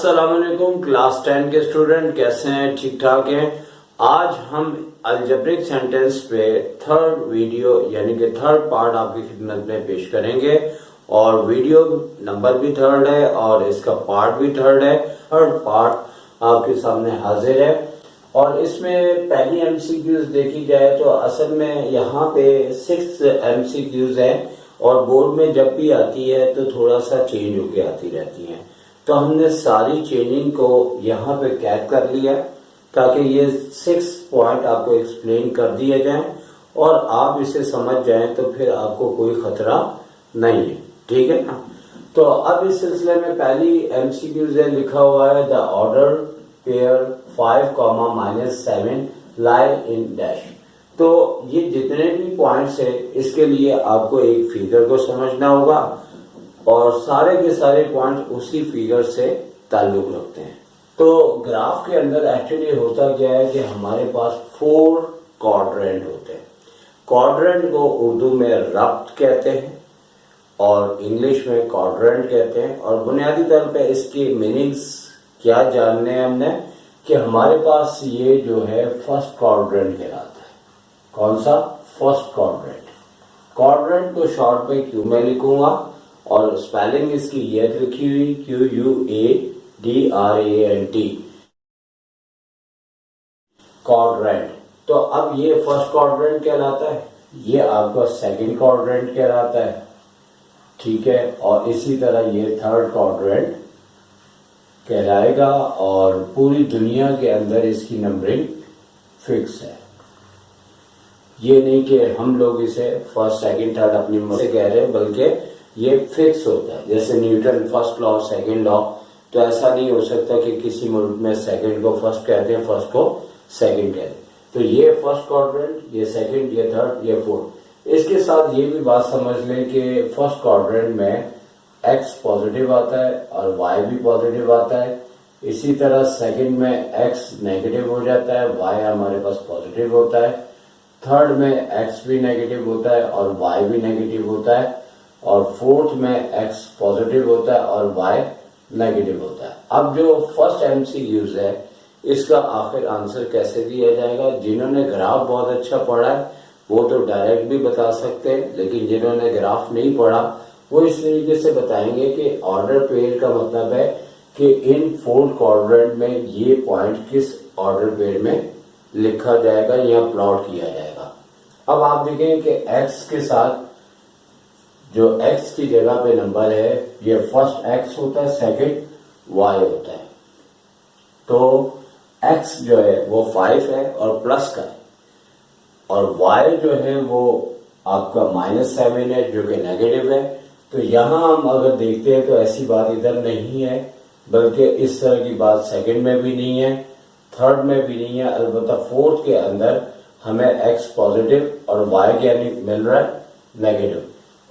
अस्सलाम वालेकुम क्लास 10 के स्टूडेंट, कैसे हैं? ठीक ठाक हैं। आज हम अलजेब्रिक सेंटेंस पे थर्ड वीडियो यानी कि थर्ड पार्ट आपकी खिदमत में पेश करेंगे और वीडियो नंबर भी थर्ड है और इसका पार्ट भी थर्ड है। थर्ड पार्ट आपके सामने हाजिर है और इसमें पहली एमसीक्यूज देखी जाए तो असल में यहाँ पे 6 एमसीक्यूज हैं और बोर्ड में जब भी आती है तो थोड़ा सा चेंज होके आती रहती हैं। तो हमने सारी चेंजिंग को यहाँ पे कैद कर लिया ताकि ये 6 पॉइंट आपको एक्सप्लेन कर दिए जाएं और आप इसे समझ जाएं तो फिर आपको कोई खतरा नहीं है, ठीक है ना। तो अब इस सिलसिले में पहली एमसीक्यूज है, लिखा हुआ है the order pair 5, -7 lie in dash. तो ये जितने भी पॉइंट्स है इसके लिए आपको एक फिगर को समझना होगा और सारे के सारे पॉइंट उसी फिगर से ताल्लुक रखते हैं। तो ग्राफ के अंदर एक्चुअली होता क्या है कि हमारे पास 4 क्वाड्रेंट होते हैं। क्वाड्रेंट को उर्दू में रब्त कहते हैं और इंग्लिश में क्वाड्रेंट कहते हैं और बुनियादी तौर पे इसकी मीनिंग्स क्या जानने हैं हमने कि हमारे पास ये जो है फर्स्ट क्वाड्रेंट कहलाता है। कौन सा? First quadrant. क्वाड्रेंट को शॉर्ट में क्यू में लिखूंगा और स्पेलिंग इसकी ये लिखी हुई QUADRANT, क्वाड्रेंट। तो अब ये फर्स्ट क्वाड्रेंट कहलाता है, ये आपका सेकंड क्वाड्रेंट कहलाता है, ठीक है। और इसी तरह ये थर्ड क्वाड्रेंट कहलाएगा और पूरी दुनिया के अंदर इसकी नंबरिंग फिक्स है। ये नहीं कि हम लोग इसे फर्स्ट सेकंड थर्ड अपनी मर्जी से कह रहे हैं, बल्कि ये फिक्स होता है। जैसे Newton first law second law, तो ऐसा नहीं हो सकता कि किसी मुल्क में सेकंड को फर्स्ट कहते हैं, फर्स्ट को सेकंड कहते हैं। तो ये फर्स्ट क्वाड्रेंट, ये सेकंड, ये थर्ड, ये फोर्थ। इसके साथ ये भी बात समझ लें कि फर्स्ट क्वाड्रेंट में एक्स पॉजिटिव आता है और वाई भी पॉजिटिव आता है। इसी तरह सेकंड में एक्स नेगेटिव हो जाता है, वाई हमारे पास पॉजिटिव होता है। थर्ड में एक्स भी नेगेटिव होता है और वाई भी नेगेटिव होता है और फोर्थ में एक्स पॉजिटिव होता है और वाई नेगेटिव होता है। अब जो फर्स्ट एमसीक्यूज है इसका आखिर आंसर कैसे दिया जाएगा? जिन्होंने ग्राफ बहुत अच्छा पढ़ा है वो तो डायरेक्ट भी बता सकते हैं, लेकिन जिन्होंने ग्राफ नहीं पढ़ा वो इस तरीके से बताएंगे कि ऑर्डर पेयर का मतलब है कि इन 4 क्वाड्रेंट में ये पॉइंट किस ऑर्डर पेयर में लिखा जाएगा या प्लॉट किया जाएगा। अब आप देखें कि एक्स के साथ जो x की जगह पे नंबर है ये फर्स्ट x होता है, सेकंड y होता है। तो x जो है वो 5 है और प्लस का है और y जो है वो आपका -7 है जो कि नेगेटिव है। तो यहां हम अगर देखते हैं तो ऐसी बात इधर नहीं है, बल्कि इस तरह की बात सेकंड में भी नहीं है, थर्ड में भी नहीं है। अलबत्ता फोर्थ के अंदर हमें x पॉजिटिव और y क्या मिल रहा है? नेगेटिव।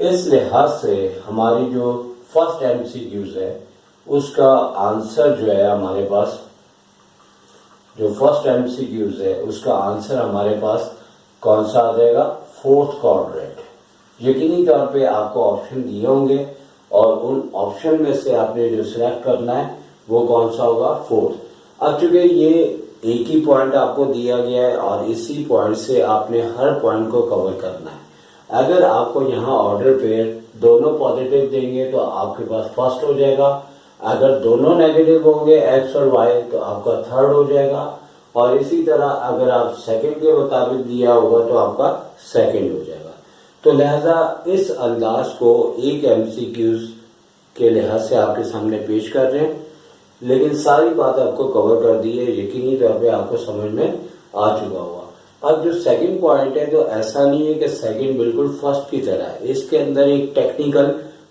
इस लिहाज से हमारी जो फर्स्ट एमसीक्यूज है उसका आंसर जो है हमारे पास, जो फर्स्ट एमसीक्यूज है उसका आंसर हमारे पास कौन सा आ जाएगा? Fourth quadrant. यकीनी तौर पे आपको ऑप्शन दिए होंगे और उन ऑप्शन में से आपने जो सिलेक्ट करना है वो कौन सा होगा? फोर्थ। अब चूंकि ये एक ही पॉइंट आपको दिया गया है और इसी पॉइंट से आपने हर पॉइंट को कवर करना है। अगर आपको यहाँ ऑर्डर पेयर दोनों पॉजिटिव देंगे तो आपके पास फर्स्ट हो जाएगा, अगर दोनों नेगेटिव होंगे एक्स और वाई तो आपका थर्ड हो जाएगा और इसी तरह अगर आप सेकंड के मुताबिक दिया होगा तो आपका सेकंड हो जाएगा। तो लिहाजा इस अंदाज को एक एमसीक्यूज के लिहाज से आपके सामने पेश कर रहे हैं, लेकिन सारी बात आपको कवर कर दी है, यकीनी तौर पे आपको समझ में आ चुका होगा। अब जो सेकंड पॉइंट है तो ऐसा नहीं है कि सेकंड बिल्कुल फर्स्ट की तरह है, इसके अंदर एक टेक्निकल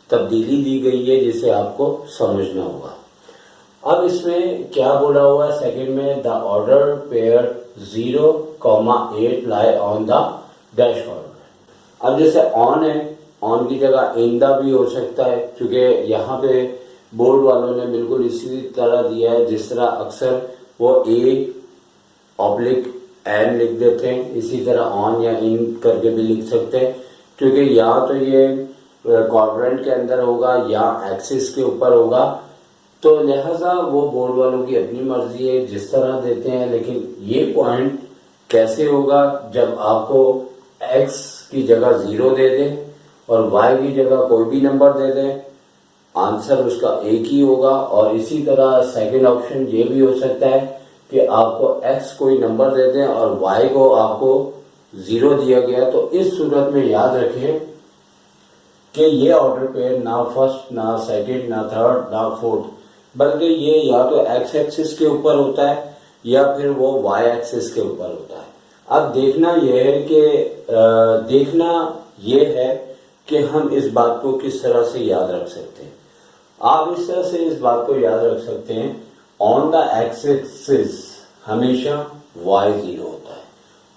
तब्दीली दी गई है जिसे आपको समझना होगा। अब इसमें क्या बोला हुआ है सेकंड में? The order pair 0,8 lie on the dash order. अब जैसे ऑन है, ऑन की जगह इन द भी हो सकता है, क्योंकि यहाँ पे बोर्ड वालों ने बिल्कुल इसी तरह दिया है जिस तरह अक्सर वो एन लिख देते हैं, इसी तरह ऑन या इन करके भी लिख सकते हैं, क्योंकि या तो ये क्वाड्रेंट के अंदर होगा या एक्सिस के ऊपर होगा तो लिहाजा वो बोर्ड वालों की अपनी मर्जी है, जिस तरह देते हैं। लेकिन ये पॉइंट कैसे होगा जब आपको x की जगह 0 दे दे और y की जगह कोई भी नंबर दे दे, आंसर उसका एक ही होगा। और इसी तरह सेकंड ऑप्शन ये भी हो सकता है कि आपको x कोई नंबर दे दें और y को आपको 0 दिया गया। तो इस सूरत में याद रखें कि ये ऑर्डर पेयर ना फर्स्ट, ना सेकंड, ना थर्ड, ना फोर्थ, बल्कि ये या तो एक्स एक्सिस के ऊपर होता है या फिर वो वाई एक्सिस के ऊपर होता है। अब देखना यह है कि हम इस बात को किस तरह से याद रख सकते हैं। आप इस तरह से इस बात को याद रख सकते हैं, ऑन द एक्स एक्सिस हमेशा वाई 0 होता है,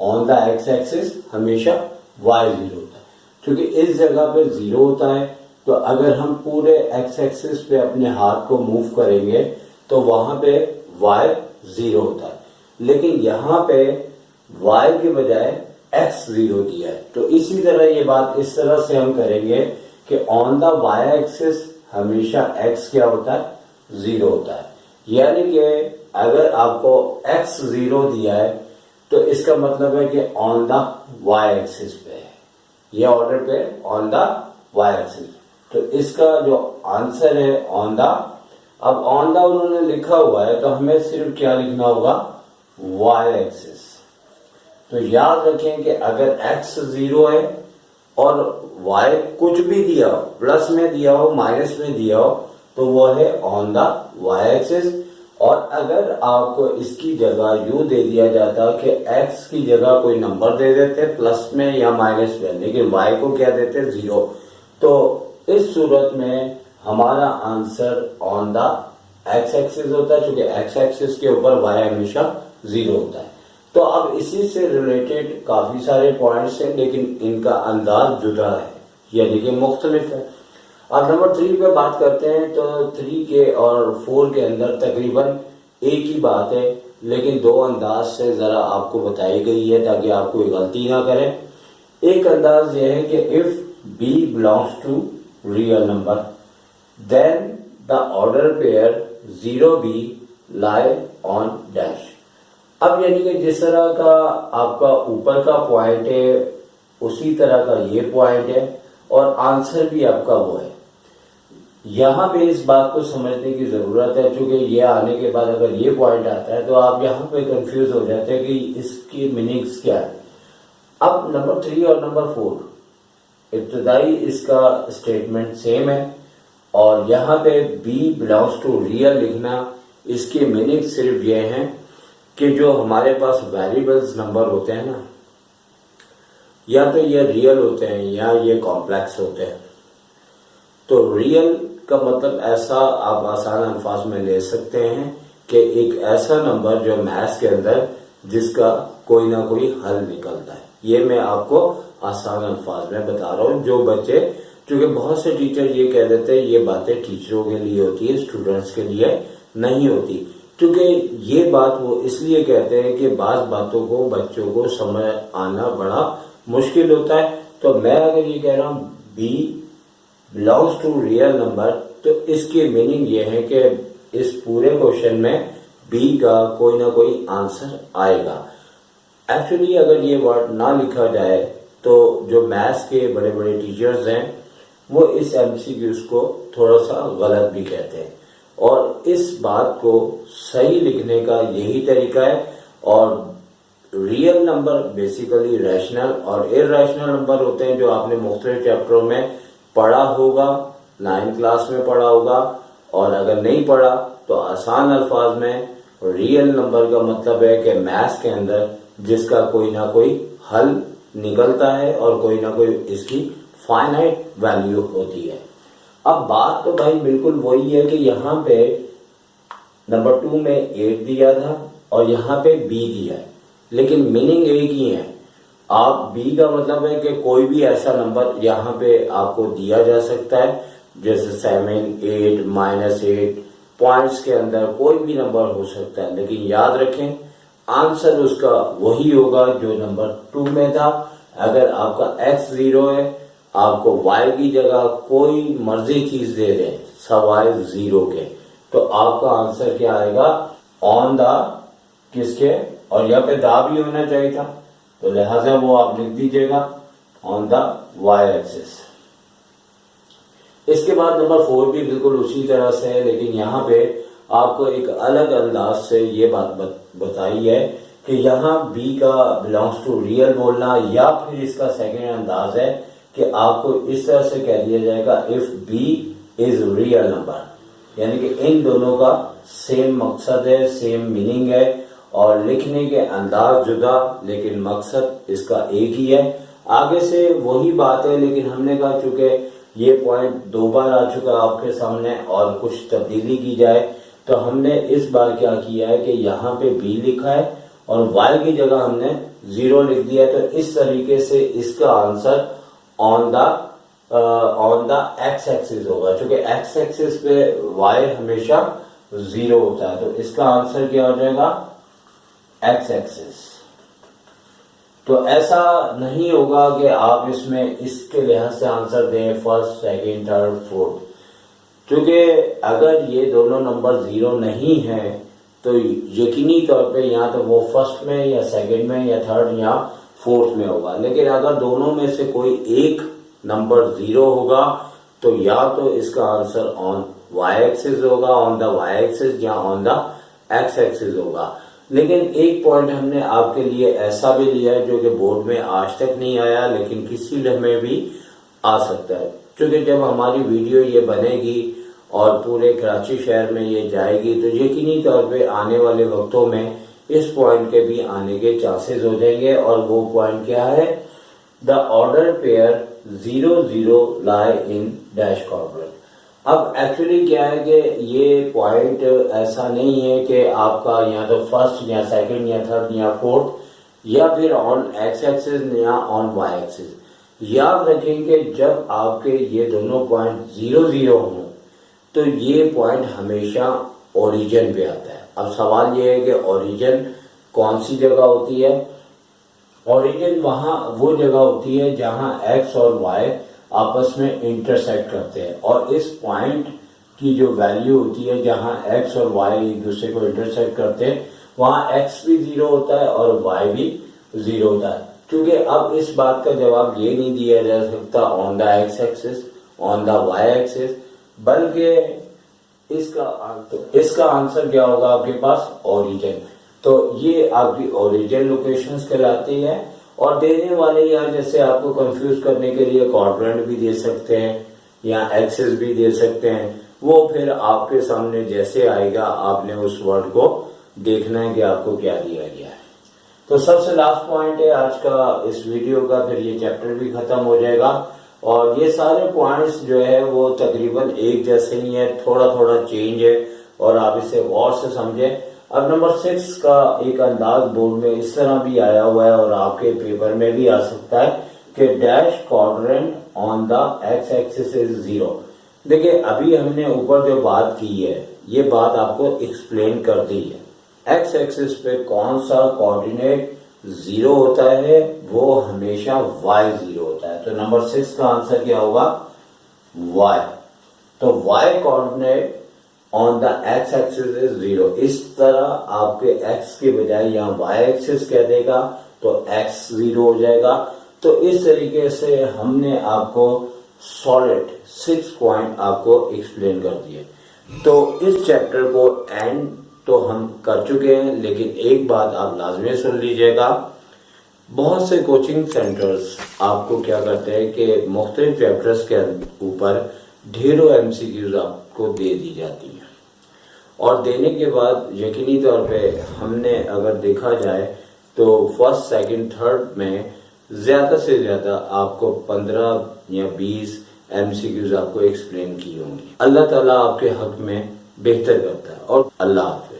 ऑन द एक्स एक्सिस हमेशा वाई 0 होता है, क्योंकि इस जगह पे 0 होता है। तो अगर हम पूरे एक्स एक्सिस पे अपने हाथ को मूव करेंगे तो वहां पे y 0 होता है, लेकिन यहाँ पे y के बजाय x 0 दिया है। तो इसी तरह ये बात इस तरह से हम करेंगे कि ऑन द y एक्सिस हमेशा x क्या होता है, 0 होता है। यानी कि अगर आपको x 0 दिया है तो इसका मतलब है कि ऑन द y एक्सिस पे है, ये ऑर्डर पे ऑन द y एक्सिस। तो इसका जो आंसर है ऑन द, अब ऑन द उन्होंने लिखा हुआ है तो हमें सिर्फ क्या लिखना होगा, y एक्सिस। तो याद रखें कि अगर x 0 है और y कुछ भी दिया हो, प्लस में दिया हो, माइनस में दिया हो, तो वो है ऑन द y एक्सिस। और अगर आपको इसकी जगह यू दे दिया जाता कि x की जगह कोई नंबर दे देते प्लस में या माइनस में, लेकिन y को क्या देते 0, तो इस सूरत में हमारा answer on the X axis होता है, क्योंकि एक्स एक्सिस के ऊपर y हमेशा 0 होता है। तो अब इसी से रिलेटेड काफी सारे पॉइंट्स हैं, लेकिन इनका अंदाज जुदा है, यानी कि मुख्तलिफ है। अब नंबर 3 पे बात करते हैं। तो 3 के और 4 के अंदर तकरीबन एक ही बात है, लेकिन दो अंदाज से जरा आपको बताई गई है ताकि आप कोई गलती ना करें। एक अंदाज यह है कि if b belongs to real number then the order pair 0b lie on dash. अब यानी कि जिस तरह का आपका ऊपर का पॉइंट है उसी तरह का ये पॉइंट है और आंसर भी आपका वो है। यहां पे इस बात को समझने की जरूरत है, क्योंकि ये आने के बाद अगर ये पॉइंट आता है तो आप यहां पे कंफ्यूज हो जाते हैं कि इसकी मीनिंग्स क्या है। अब नंबर 3 और नंबर 4 इब्तदाई इसका स्टेटमेंट सेम है और यहाँ पे b बिलोंग्स टू रियल लिखना, इसकी मीनिंग सिर्फ ये है कि जो हमारे पास वेरिएबल्स नंबर होते हैं ना, या तो ये रियल होते हैं या ये कॉम्प्लेक्स होते हैं। तो रियल का मतलब ऐसा आप आसान अल्फाज में ले सकते हैं कि एक ऐसा नंबर जो मैथ्स के अंदर जिसका कोई ना कोई हल निकलता है। ये मैं आपको आसान अल्फाज में बता रहा हूँ। जो बच्चे, क्योंकि बहुत से टीचर ये कह देते हैं ये बातें टीचरों के लिए होती है, स्टूडेंट्स के लिए नहीं होती, क्योंकि ये बात वो इसलिए कहते हैं कि बात बातों को बच्चों को समझ आना बड़ा मुश्किल होता है। तो मैं अगर ये कह रहा हूँ b belongs to real number, तो इसकी मीनिंग ये है कि इस पूरे क्वेश्चन में b का कोई ना कोई आंसर आएगा। एक्चुअली अगर ये वर्ड ना लिखा जाए तो जो मैथ्स के बड़े बड़े टीचर्स हैं वो इस एमसीक्यूज को थोड़ा सा गलत भी कहते हैं, और इस बात को सही लिखने का यही तरीका है। और रियल नंबर बेसिकली रैशनल और इरैशनल नंबर होते हैं, जो आपने मुख्तलिफ चैप्टरों में पढ़ा होगा, 9th क्लास में पढ़ा होगा, और अगर नहीं पढ़ा तो आसान अल्फाज में रियल नंबर का मतलब है कि मैथ्स के अंदर जिसका कोई ना कोई हल निकलता है और कोई ना कोई इसकी फाइनाइट वैल्यू होती है। अब बात तो भाई बिल्कुल वही है कि यहाँ पे नंबर 2 में 8 दिया था और यहाँ पे b दिया है, लेकिन मीनिंग एक ही है। आप b का मतलब है कि कोई भी ऐसा नंबर यहाँ पे आपको दिया जा सकता है, जैसे 7, 8, -8, पॉइंट्स के अंदर कोई भी नंबर हो सकता है, लेकिन याद रखें आंसर उसका वही होगा जो नंबर 2 में था। अगर आपका x 0 है, आपको y की जगह कोई मर्जी चीज दे दें सवाए 0 के, तो आपका आंसर क्या आएगा, ऑन द किसके, और यहाँ पे दा भी होना चाहिए था, तो लिहाजा वो आप लिख दीजिएगा ऑन द वाई एक्सिस। इसके बाद नंबर 4 भी बिल्कुल उसी तरह से है, लेकिन यहाँ पे आपको एक अलग अंदाज से ये बात बताई है कि यहाँ b का बिलोंग्स टू रियल बोलना, या फिर इसका सेकेंड अंदाज है कि आपको इस तरह से कह दिया जाएगा if b is real number, यानी कि इन दोनों का सेम मकसद है, सेम मीनिंग है, और लिखने के अंदाज जुदा लेकिन मकसद इसका एक ही है। आगे से वही बात है, लेकिन हमने कहा चूंकि ये पॉइंट 2 बार आ चुका आपके सामने और कुछ तब्दीली की जाए, तो हमने इस बार क्या किया है कि यहाँ पे b लिखा है और y की जगह हमने 0 लिख दिया है। तो इस तरीके से इसका answer on the x axis होगा, क्योंकि x एक्सिस पे y हमेशा 0 होता है, तो इसका आंसर क्या हो जाएगा, x एक्सिस। तो ऐसा नहीं होगा कि आप इसमें इसके लिहाज से आंसर दें फर्स्ट, सेकंड, थर्ड, फोर्थ, क्योंकि अगर ये दोनों नंबर 0 नहीं है तो यकीनी तौर पे या तो वो फर्स्ट में या सेकंड में या थर्ड या फोर्थ में होगा। लेकिन अगर दोनों में से कोई एक नंबर 0 होगा तो या तो इसका आंसर ऑन y एक्सिस होगा, ऑन द y एक्सिस, या ऑन द x एक्सिस होगा। लेकिन एक पॉइंट हमने आपके लिए ऐसा भी लिया है जो कि बोर्ड में आज तक नहीं आया, लेकिन किसी लम्हे भी आ सकता है, क्योंकि जब हमारी वीडियो ये बनेगी और पूरे कराची शहर में ये जाएगी तो यकीनी तौर पे आने वाले वक्तों में इस पॉइंट के भी आने के चांसेस हो जाएंगे। और वो पॉइंट क्या है, the order pair 0 0 lie in dash corner. अब एक्चुअली क्या है कि ये पॉइंट ऐसा नहीं है कि आपका या तो फर्स्ट या सेकंड या थर्ड या फोर्थ या फिर ऑन एक्स एक्सिस या ऑन वाई एक्सिस। याद रखें कि जब आपके ये दोनों पॉइंट 0 0 हों तो ये पॉइंट हमेशा ओरिजिन पे आता है। अब सवाल ये है कि ओरिजिन कौन सी जगह होती है, ओरिजिन वहां वो जगह होती है जहां एक्स और वाई आपस में इंटरसेक्ट करते हैं, और इस पॉइंट की जो वैल्यू होती है जहां एक्स और वाई एक दूसरे को इंटरसेक्ट करते हैं वहां एक्स भी 0 होता है और वाई भी 0 होता है। क्योंकि अब इस बात का जवाब ये नहीं दिया जा सकता on the X axis, on the Y axis, बल्कि इसका आंसर क्या होगा आपके पास, ओरिजिन। तो ये आपकी ओरिजिन लोकेशंस कहलाती है। और देने वाले यहाँ जैसे आपको कंफ्यूज करने के लिए क्वाड्रेंट भी दे सकते हैं या एक्सिस भी दे सकते हैं, वो फिर आपके सामने जैसे आएगा आपने उस वर्ड को देखना है कि आपको क्या दिया गया है। तो सबसे लास्ट पॉइंट है आज का इस वीडियो का, फिर ये चैप्टर भी खत्म हो जाएगा। और ये सारे पॉइंट्स जो है वो तकरीबन एक जैसे ही है, थोड़ा थोड़ा चेंज है, और आप इसे गौर से समझें। अब नंबर 6 का एक अंदाज बोर्ड में इस तरह भी आया हुआ है और आपके पेपर में भी आ सकता है कि dash quadrant on the X axis is 0। देखिए अभी हमने ऊपर जो बात की है ये बात आपको एक्सप्लेन कर दी है। एक्स एक्सिस पे कौन सा कोऑर्डिनेट 0 होता है, वो हमेशा y 0 होता है। तो नंबर 6 का आंसर क्या होगा, y। तो y coordinate on the X axis is 0। इस तरह आपके x के बजाय यहाँ y एक्सिस कह देगा तो x 0 हो जाएगा। तो इस तरीके से हमने आपको सॉलिड 6 पॉइंट आपको एक्सप्लेन कर दिए। तो इस चैप्टर को एंड तो हम कर चुके हैं, लेकिन एक बात आप लाजमी सुन लीजिएगा, बहुत से कोचिंग सेंटर्स आपको क्या करते हैं कि मुख्तलिफ चैप्टर्स के ऊपर ढेरों MCQs आपको दे दी जाती हैं, और देने के बाद यकीनी तौर पे हमने अगर देखा जाए तो फर्स्ट, सेकंड, थर्ड में ज्यादा से ज्यादा आपको 15 या 20 MCQs आपको एक्सप्लेन की होंगी। अल्लाह ताला आपके हक में बेहतर करता है। और अल्लाह हाफिज।